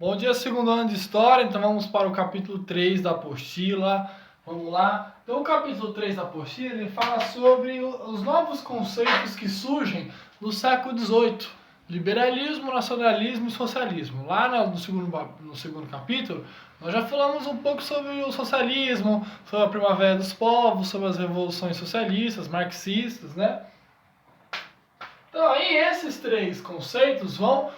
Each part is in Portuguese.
Bom dia, segundo ano de História, então vamos para o capítulo 3 da apostila. Vamos lá. Então o capítulo 3 da apostila, ele fala sobre os novos conceitos que surgem no século XVIII. Liberalismo, nacionalismo e socialismo. Lá no segundo capítulo, nós já falamos um pouco sobre o socialismo, sobre a Primavera dos Povos, sobre as revoluções socialistas, marxistas, né? Então aí esses três conceitos vão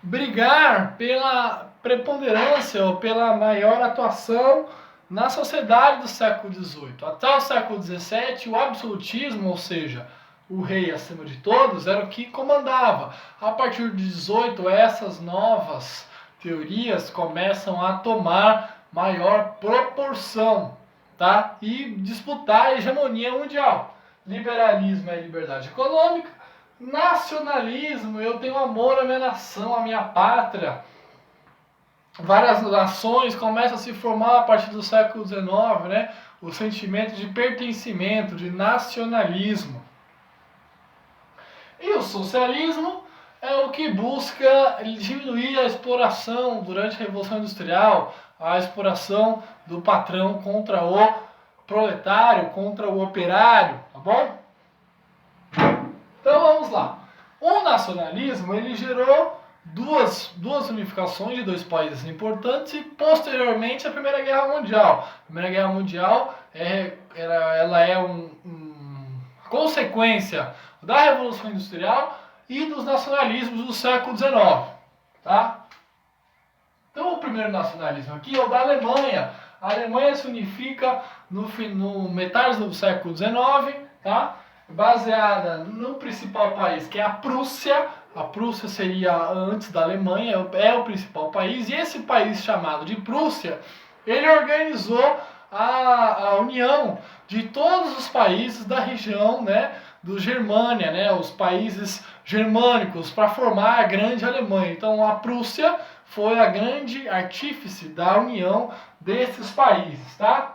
brigar pela preponderância ou pela maior atuação na sociedade do século XVIII. Até o século XVII, o absolutismo, ou seja, o rei acima de todos, era o que comandava. A partir de XVIII, essas novas teorias começam a tomar maior proporção, tá? E disputar a hegemonia mundial. Liberalismo é liberdade econômica, nacionalismo, eu tenho amor à minha nação, à minha pátria. Várias nações começam a se formar a partir do século XIX, né? O sentimento de pertencimento, de nacionalismo. E o socialismo é o que busca diminuir a exploração durante a Revolução Industrial, a exploração do patrão contra o proletário, contra o operário, tá bom? Então vamos lá. O nacionalismo ele gerou duas unificações de dois países importantes e posteriormente a Primeira Guerra Mundial. A Primeira Guerra Mundial ela é uma consequência da Revolução Industrial e dos nacionalismos do século XIX. Tá? Então o primeiro nacionalismo aqui é o da Alemanha. A Alemanha se unifica no metade do século XIX, tá? Baseada no principal país, que é a Prússia. A Prússia seria antes da Alemanha, é o principal país. E esse país chamado de Prússia, ele organizou a união de todos os países da região, né, do Germânia, né, os países germânicos, para formar a grande Alemanha. Então a Prússia foi a grande artífice da união desses países, tá?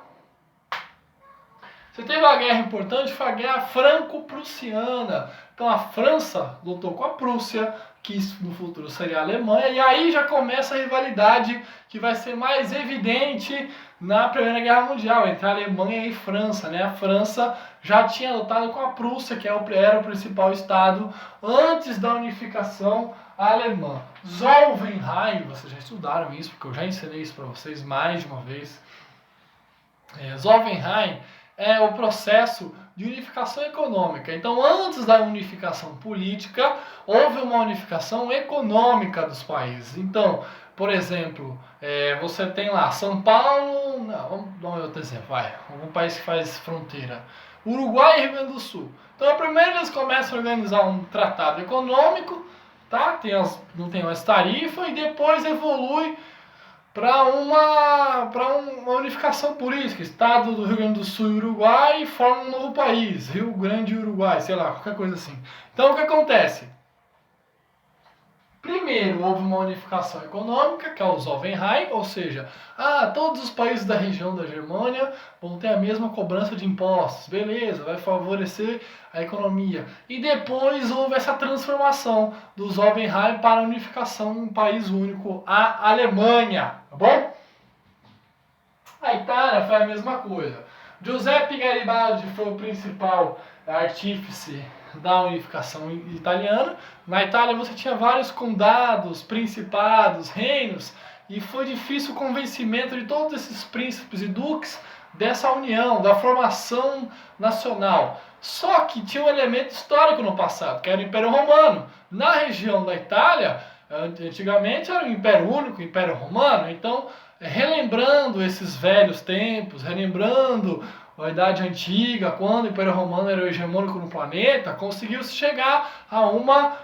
Você teve uma guerra importante, foi a Guerra Franco-Prussiana. Então a França lutou com a Prússia, que no futuro seria a Alemanha, e aí já começa a rivalidade que vai ser mais evidente na Primeira Guerra Mundial, entre a Alemanha e França, né? A França já tinha lutado com a Prússia, que era o principal estado, antes da unificação alemã. Zollverein, vocês já estudaram isso, porque eu já ensinei isso para vocês mais de uma vez. Zollverein é o processo de unificação econômica. Então, antes da unificação política, houve uma unificação econômica dos países. Então, por exemplo, você tem lá São Paulo, vamos dar um outro exemplo, algum país que faz fronteira, Uruguai e Rio Grande do Sul. Então, primeiro eles começam a organizar um tratado econômico, tá? Não tem mais tarifa, e depois evolui para uma unificação política. Estado do Rio Grande do Sul e Uruguai formam um novo país, Rio Grande e Uruguai, sei lá, qualquer coisa assim. Então o que acontece? Primeiro houve uma unificação econômica, que é o Zollverein, ou seja, todos os países da região da Germânia vão ter a mesma cobrança de impostos, beleza, vai favorecer a economia. E depois houve essa transformação do Zollverein para a unificação em um país único, a Alemanha, tá bom? A Itália foi a mesma coisa. Giuseppe Garibaldi foi o principal artífice da unificação italiana. Na Itália você tinha vários condados, principados, reinos, e foi difícil o convencimento de todos esses príncipes e duques dessa união, da formação nacional. Só que tinha um elemento histórico no passado, que era o Império Romano. Na região da Itália, antigamente era o Império Único, o Império Romano. Então, relembrando esses velhos tempos, relembrando a Idade Antiga, quando o Império Romano era o hegemônico no planeta, conseguiu-se chegar a uma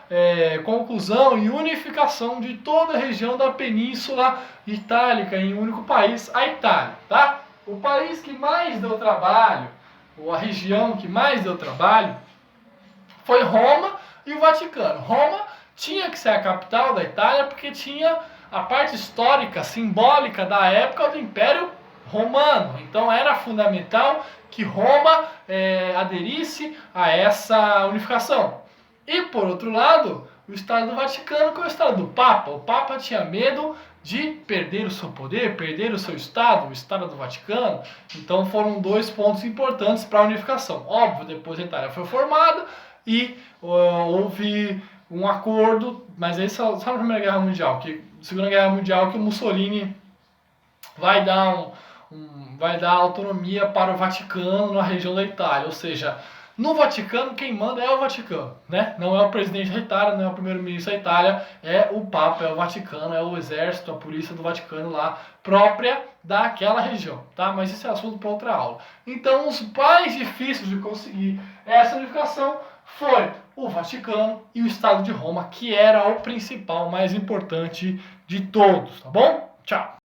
conclusão e unificação de toda a região da Península Itálica em um único país, a Itália, tá? O país que mais deu trabalho, ou a região que mais deu trabalho, foi Roma e o Vaticano. Roma tinha que ser a capital da Itália porque tinha a parte histórica, simbólica da época do Império Romano. Então era fundamental que Roma aderisse a essa unificação. E por outro lado, o Estado do Vaticano, que é o Estado do Papa. O Papa tinha medo de perder o seu poder, perder o seu Estado, o Estado do Vaticano. Então foram dois pontos importantes para a unificação. Óbvio, depois a Itália foi formada e houve um acordo, mas aí só na Primeira Guerra Mundial, Segunda Guerra Mundial, que o Mussolini vai dar vai dar autonomia para o Vaticano na região da Itália, ou seja, no Vaticano quem manda é o Vaticano, né? Não é o presidente da Itália, não é o primeiro-ministro da Itália, é o Papa, é o Vaticano, é o exército, a polícia do Vaticano lá, própria daquela região, tá? Mas isso é assunto para outra aula. Então, os mais difíceis de conseguir essa unificação foi o Vaticano e o Estado de Roma, que era o principal, mais importante de todos, tá bom? Tchau!